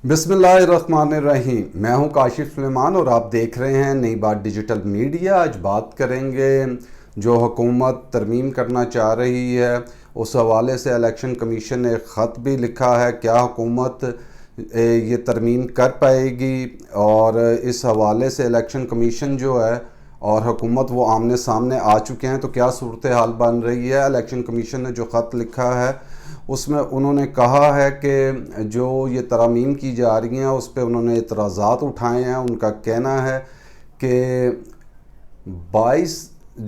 بسم اللہ الرحمن الرحیم، میں ہوں کاشف سلیمان اور آپ دیکھ رہے ہیں نئی بات ڈیجیٹل میڈیا۔ آج بات کریں گے جو حکومت ترمیم کرنا چاہ رہی ہے، اس حوالے سے الیکشن کمیشن نے ایک خط بھی لکھا ہے۔ کیا حکومت یہ ترمیم کر پائے گی؟ اور اس حوالے سے الیکشن کمیشن جو ہے اور حکومت وہ آمنے سامنے آ چکے ہیں، تو کیا صورتحال بن رہی ہے؟ الیکشن کمیشن نے جو خط لکھا ہے اس میں انہوں نے کہا ہے کہ جو یہ ترامیم کی جا رہی ہیں اس پہ انہوں نے اعتراضات اٹھائے ہیں۔ ان کا کہنا ہے کہ 22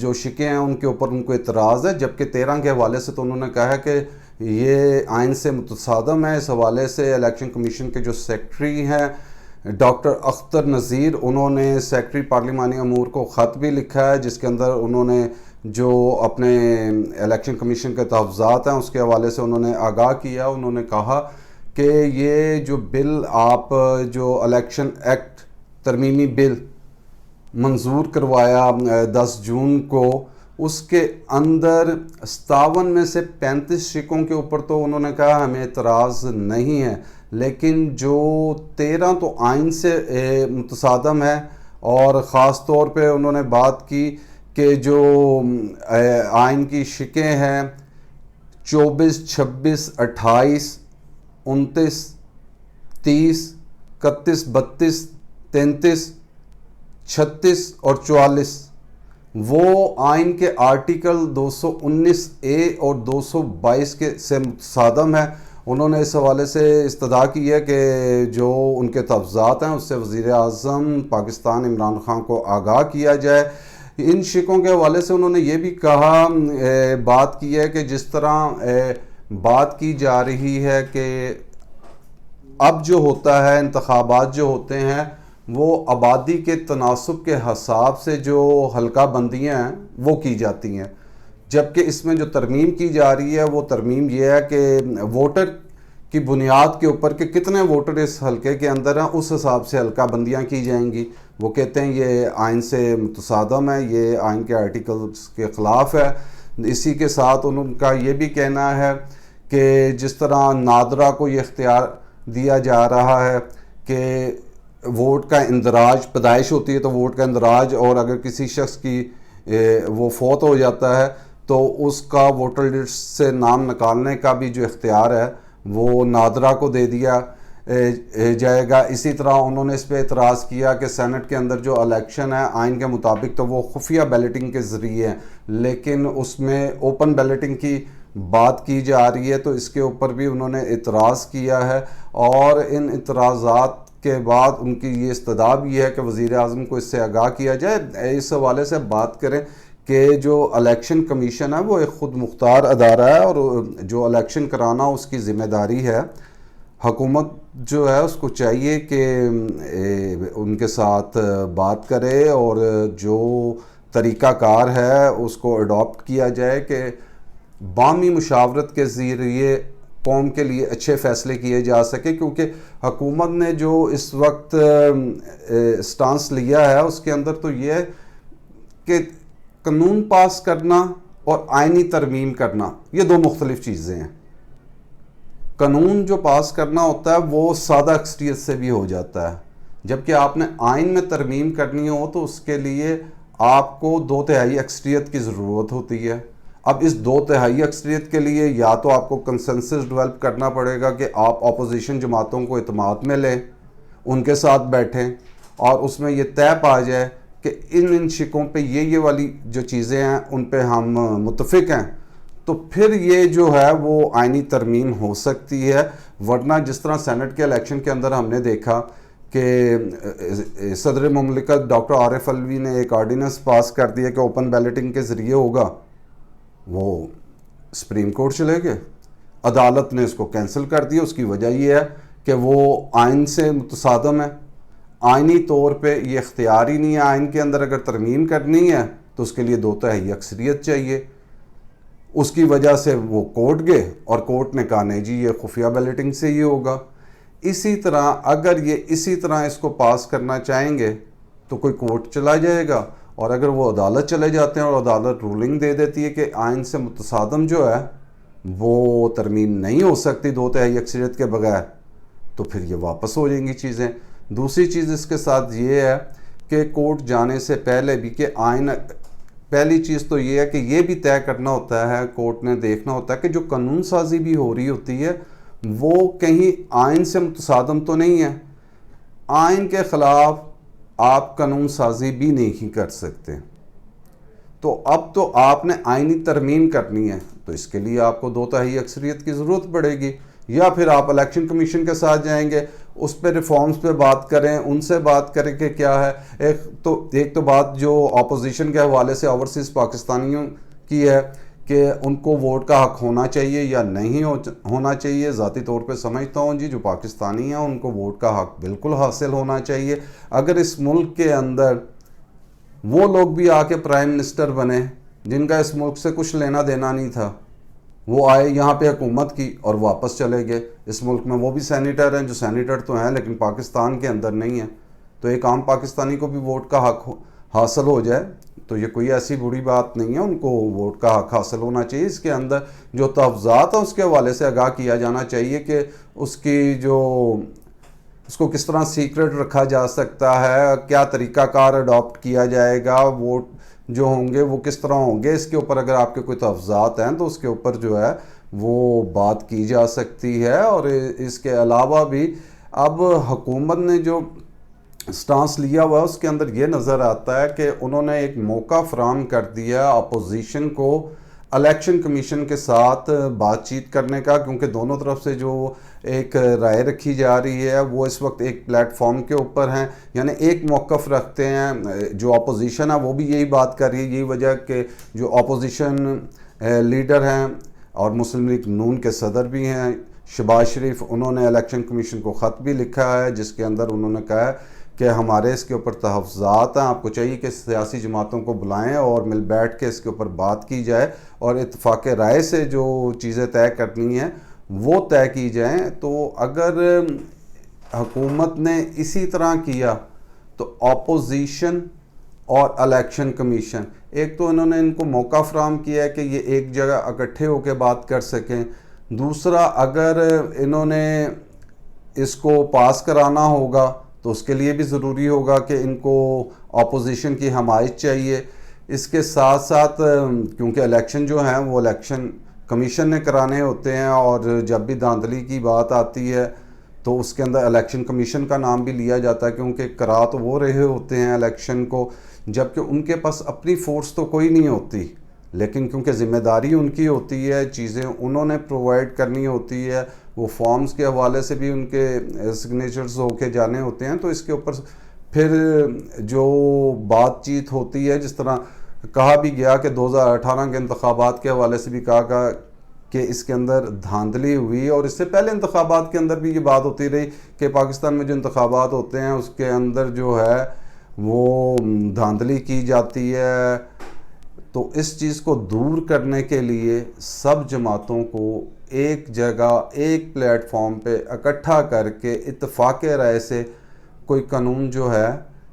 جو شکیں ہیں ان کے اوپر ان کو اعتراض ہے، جبکہ 13 کے حوالے سے تو انہوں نے کہا ہے کہ یہ آئین سے متصادم ہے۔ اس حوالے سے الیکشن کمیشن کے جو سیکرٹری ہیں ڈاکٹر اختر نذیر، انہوں نے سیکرٹری پارلیمانی امور کو خط بھی لکھا ہے، جس کے اندر انہوں نے جو اپنے الیکشن کمیشن کے تحفظات ہیں اس کے حوالے سے انہوں نے آگاہ کیا۔ انہوں نے کہا کہ یہ جو بل آپ جو الیکشن ایکٹ ترمیمی بل منظور کروایا 10 جون کو، اس کے اندر 57 میں سے 35 شکوں کے اوپر تو انہوں نے کہا ہمیں اعتراض نہیں ہے، لیکن جو 13 تو آئین سے متصادم ہے۔ اور خاص طور پہ انہوں نے بات کی کہ جو آئین کی شکیں ہیں 24، 26، 28، 29، 30، 31، 32، 33، 36 اور 44 وہ آئین کے آرٹیکل 219A اور 222 کے سے متصادم ہے۔ انہوں نے اس حوالے سے استدعا کی ہے کہ جو ان کے تحفظات ہیں اس سے وزیر اعظم پاکستان عمران خان کو آگاہ کیا جائے۔ ان شکوں کے حوالے سے انہوں نے یہ بھی کہا، بات کی ہے کہ جس طرح بات کی جا رہی ہے کہ اب جو ہوتا ہے انتخابات جو ہوتے ہیں وہ آبادی کے تناسب کے حساب سے جو حلقہ بندیاں ہیں وہ کی جاتی ہیں، جبکہ اس میں جو ترمیم کی جا رہی ہے وہ ترمیم یہ ہے کہ ووٹر کی بنیاد کے اوپر کہ کتنے ووٹر اس حلقے کے اندر ہیں اس حساب سے حلقہ بندیاں کی جائیں گی۔ وہ کہتے ہیں یہ آئین سے متصادم ہے، یہ آئین کے آرٹیکلز کے خلاف ہے۔ اسی کے ساتھ ان کا یہ بھی کہنا ہے کہ جس طرح نادرا کو یہ اختیار دیا جا رہا ہے کہ ووٹ کا اندراج، پیدائش ہوتی ہے تو ووٹ کا اندراج، اور اگر کسی شخص کی وہ فوت ہو جاتا ہے تو اس کا ووٹر لسٹ سے نام نکالنے کا بھی جو اختیار ہے وہ نادرا کو دے دیا جائے گا۔ اسی طرح انہوں نے اس پہ اعتراض کیا کہ سینٹ کے اندر جو الیکشن ہے آئین کے مطابق تو وہ خفیہ بیلٹنگ کے ذریعے ہیں، لیکن اس میں اوپن بیلٹنگ کی بات کی جا رہی ہے، تو اس کے اوپر بھی انہوں نے اعتراض کیا ہے۔ اور ان اعتراضات کے بعد ان کی یہ استدعا بھی ہے کہ وزیر اعظم کو اس سے آگاہ کیا جائے۔ اس حوالے سے بات کریں کہ جو الیکشن کمیشن ہے وہ ایک خود مختار ادارہ ہے اور جو الیکشن کرانا اس کی ذمہ داری ہے۔ حکومت جو ہے اس کو چاہیے کہ ان کے ساتھ بات کرے اور جو طریقہ کار ہے اس کو اڈاپٹ کیا جائے کہ باہمی مشاورت کے ذریعے قوم کے لیے اچھے فیصلے کیے جا سکے، کیونکہ حکومت نے جو اس وقت سٹانس لیا ہے اس کے اندر تو یہ کہ قانون پاس کرنا اور آئینی ترمیم کرنا یہ دو مختلف چیزیں ہیں۔ قانون جو پاس کرنا ہوتا ہے وہ سادہ اکثریت سے بھی ہو جاتا ہے، جبکہ آپ نے آئین میں ترمیم کرنی ہو تو اس کے لیے آپ کو 2/3 اکثریت کی ضرورت ہوتی ہے۔ اب اس 2/3 اکثریت کے لیے یا تو آپ کو کنسنسس ڈیولپ کرنا پڑے گا کہ آپ اپوزیشن جماعتوں کو اعتماد میں لیں، ان کے ساتھ بیٹھیں اور اس میں یہ طے پا جائے کہ ان شکوں پہ یہ والی جو چیزیں ہیں ان پہ ہم متفق ہیں، تو پھر یہ جو ہے وہ آئینی ترمیم ہو سکتی ہے۔ ورنہ جس طرح سینٹ کے الیکشن کے اندر ہم نے دیکھا کہ صدر مملکت ڈاکٹر عارف علوی نے ایک آرڈیننس پاس کر دیا کہ اوپن بیلٹنگ کے ذریعے ہوگا، وہ سپریم کورٹ چلے گئے، عدالت نے اس کو کینسل کر دیا۔ اس کی وجہ یہ ہے کہ وہ آئین سے متصادم ہے، آئینی طور پہ یہ اختیار ہی نہیں ہے۔ آئین کے اندر اگر ترمیم کرنی ہے تو اس کے لیے 2/3 اکثریت چاہیے۔ اس کی وجہ سے وہ کورٹ گئے اور کورٹ نے کہا نہیں جی یہ خفیہ بیلٹنگ سے ہی ہوگا۔ اسی طرح اگر یہ اسی طرح اس کو پاس کرنا چاہیں گے تو کوئی کورٹ چلا جائے گا، اور اگر وہ عدالت چلے جاتے ہیں اور عدالت رولنگ دے دیتی ہے کہ آئین سے متصادم جو ہے وہ ترمیم نہیں ہو سکتی 2/3 اکثریت کے بغیر، تو پھر یہ واپس ہو جائیں گی چیزیں۔ دوسری چیز اس کے ساتھ یہ ہے کہ کورٹ جانے سے پہلے بھی کہ آئین، پہلی چیز تو یہ ہے کہ یہ بھی طے کرنا ہوتا ہے، کورٹ نے دیکھنا ہوتا ہے کہ جو قانون سازی بھی ہو رہی ہوتی ہے وہ کہیں آئین سے متصادم تو نہیں ہے۔ آئین کے خلاف آپ قانون سازی بھی نہیں کر سکتے، تو اب تو آپ نے آئینی ترمیم کرنی ہے، تو اس کے لیے آپ کو 2/3 اکثریت کی ضرورت پڑے گی، یا پھر آپ الیکشن کمیشن کے ساتھ جائیں گے، اس پہ ریفارمز پہ بات کریں، ان سے بات کریں کہ کیا ہے۔ ایک تو بات جو اپوزیشن کے حوالے سے اوورسیز پاکستانیوں کی ہے کہ ان کو ووٹ کا حق ہونا چاہیے یا نہیں ہونا چاہیے۔ ذاتی طور پہ سمجھتا ہوں جی جو پاکستانی ہیں ان کو ووٹ کا حق بالکل حاصل ہونا چاہیے۔ اگر اس ملک کے اندر وہ لوگ بھی آ کے پرائم منسٹر بنے جن کا اس ملک سے کچھ لینا دینا نہیں تھا، وہ آئے یہاں پہ حکومت کی اور واپس چلے گئے، اس ملک میں وہ بھی سینیٹر ہیں جو سینیٹر تو ہیں لیکن پاکستان کے اندر نہیں ہیں، تو ایک عام پاکستانی کو بھی ووٹ کا حق حاصل ہو جائے تو یہ کوئی ایسی بری بات نہیں ہے، ان کو ووٹ کا حق حاصل ہونا چاہیے۔ اس کے اندر جو تحفظات ہیں اس کے حوالے سے آگاہ کیا جانا چاہیے کہ اس کو کس طرح سیکرٹ رکھا جا سکتا ہے، کیا طریقہ کار اڈاپٹ کیا جائے گا، ووٹ جو ہوں گے وہ کس طرح ہوں گے، اس کے اوپر اگر آپ کے کوئی تحفظات ہیں تو اس کے اوپر جو ہے وہ بات کی جا سکتی ہے۔ اور اس کے علاوہ بھی اب حکومت نے جو سٹانس لیا ہوا ہے اس کے اندر یہ نظر آتا ہے کہ انہوں نے ایک موقع فراہم کر دیا اپوزیشن کو الیکشن کمیشن کے ساتھ بات چیت کرنے کا، کیونکہ دونوں طرف سے جو ایک رائے رکھی جا رہی ہے وہ اس وقت ایک پلیٹ فارم کے اوپر ہیں، یعنی ایک موقف رکھتے ہیں۔ جو اپوزیشن ہے وہ بھی یہی بات کر رہی ہے، یہی وجہ کہ جو اپوزیشن لیڈر ہیں اور مسلم لیگ نون کے صدر بھی ہیں شہباز شریف، انہوں نے الیکشن کمیشن کو خط بھی لکھا ہے جس کے اندر انہوں نے کہا ہے کہ ہمارے اس کے اوپر تحفظات ہیں، آپ کو چاہیے کہ سیاسی جماعتوں کو بلائیں اور مل بیٹھ کے اس کے اوپر بات کی جائے اور اتفاق رائے سے جو چیزیں طے کرنی ہیں وہ طے کی جائیں۔ تو اگر حکومت نے اسی طرح کیا تو اپوزیشن اور الیکشن کمیشن، ایک تو انہوں نے ان کو موقع فراہم کیا ہے کہ یہ ایک جگہ اکٹھے ہو کے بات کر سکیں، دوسرا اگر انہوں نے اس کو پاس کرانا ہوگا تو اس کے لیے بھی ضروری ہوگا کہ ان کو اپوزیشن کی حمایت چاہیے۔ اس کے ساتھ ساتھ کیونکہ الیکشن جو ہیں وہ الیکشن کمیشن نے کرانے ہوتے ہیں، اور جب بھی دھاندلی کی بات آتی ہے تو اس کے اندر الیکشن کمیشن کا نام بھی لیا جاتا ہے، کیونکہ کرا تو وہ رہے ہوتے ہیں الیکشن کو، جبکہ ان کے پاس اپنی فورس تو کوئی نہیں ہوتی، لیکن کیونکہ ذمہ داری ان کی ہوتی ہے، چیزیں انہوں نے پرووائڈ کرنی ہوتی ہے، وہ فارمز کے حوالے سے بھی ان کے سگنیچرز ہو کے جانے ہوتے ہیں، تو اس کے اوپر پھر جو بات چیت ہوتی ہے، جس طرح کہا بھی گیا کہ 2018 کے انتخابات کے حوالے سے بھی کہا گیا کہ اس کے اندر دھاندلی ہوئی، اور اس سے پہلے انتخابات کے اندر بھی یہ بات ہوتی رہی کہ پاکستان میں جو انتخابات ہوتے ہیں اس کے اندر جو ہے وہ دھاندلی کی جاتی ہے۔ تو اس چیز کو دور کرنے کے لیے سب جماعتوں کو ایک جگہ ایک پلیٹ فارم پہ اکٹھا کر کے اتفاق رائے سے کوئی قانون جو ہے،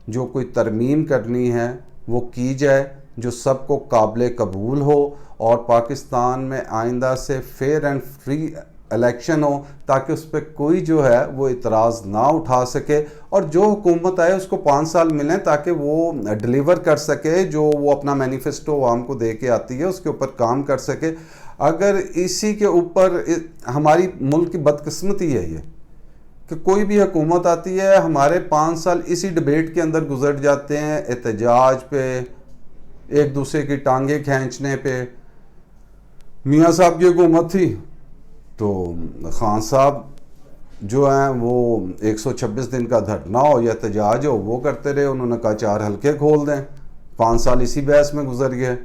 جو کوئی ترمیم کرنی ہے وہ کی جائے جو سب کو قابل قبول ہو، اور پاکستان میں آئندہ سے فیئر اینڈ فری الیکشن ہو تاکہ اس پہ کوئی جو ہے وہ اعتراض نہ اٹھا سکے، اور جو حکومت آئے اس کو 5 سال ملیں تاکہ وہ ڈیلیور کر سکے، جو وہ اپنا مینیفیسٹو عوام کو دے کے آتی ہے اس کے اوپر کام کر سکے۔ اگر اسی کے اوپر ہماری ملک کی بدقسمتی ہے یہ کہ کوئی بھی حکومت آتی ہے، ہمارے 5 سال اسی ڈیبیٹ کے اندر گزر جاتے ہیں، احتجاج پہ، ایک دوسرے کی ٹانگیں کھینچنے پہ۔ میاں صاحب کی حکومت تھی تو خان صاحب جو ہیں وہ 126 دن کا دھرنا ہو یا احتجاج ہو وہ کرتے رہے، انہوں نے کہا 4 حلقے کھول دیں، 5 سال اسی بحث میں گزر گئے۔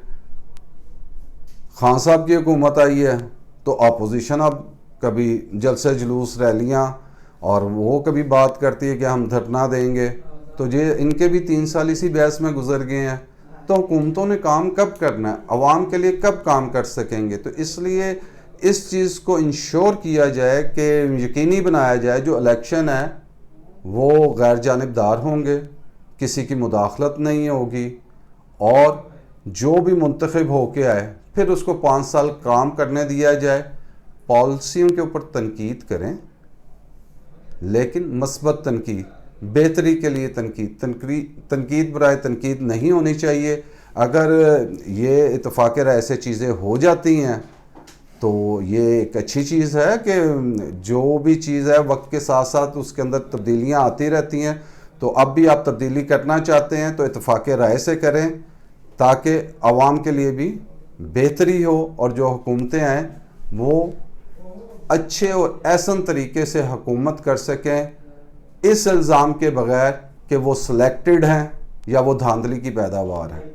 خان صاحب کی حکومت آئی ہے تو اپوزیشن اب کبھی جلسے جلوس ریلیاں، اور وہ کبھی بات کرتی ہے کہ ہم دھرنا دیں گے، تو یہ ان کے بھی 3 سال اسی بحث میں گزر گئے ہیں۔ تو حکومتوں نے کام کب کرنا ہے، عوام کے لیے کب کام کر سکیں گے؟ تو اس لیے اس چیز کو انشور کیا جائے کہ یقینی بنایا جائے جو الیکشن ہے وہ غیر جانبدار ہوں گے، کسی کی مداخلت نہیں ہوگی، اور جو بھی منتخب ہو کے آئے پھر اس کو 5 سال کام کرنے دیا جائے، پالیسیوں کے اوپر تنقید کریں، لیکن مثبت تنقید، بہتری کے لیے تنقید برائے تنقید نہیں ہونی چاہیے۔ اگر یہ اتفاق رائے ایسے چیزیں ہو جاتی ہیں تو یہ ایک اچھی چیز ہے کہ جو بھی چیز ہے وقت کے ساتھ ساتھ اس کے اندر تبدیلیاں آتی رہتی ہیں۔ تو اب بھی آپ تبدیلی کرنا چاہتے ہیں تو اتفاق رائے سے کریں تاکہ عوام کے لیے بھی بہتری ہو، اور جو حکومتیں ہیں وہ اچھے اور احسن طریقے سے حکومت کر سکیں، اس الزام کے بغیر کہ وہ سلیکٹڈ ہیں یا وہ دھاندلی کی پیداوار ہیں۔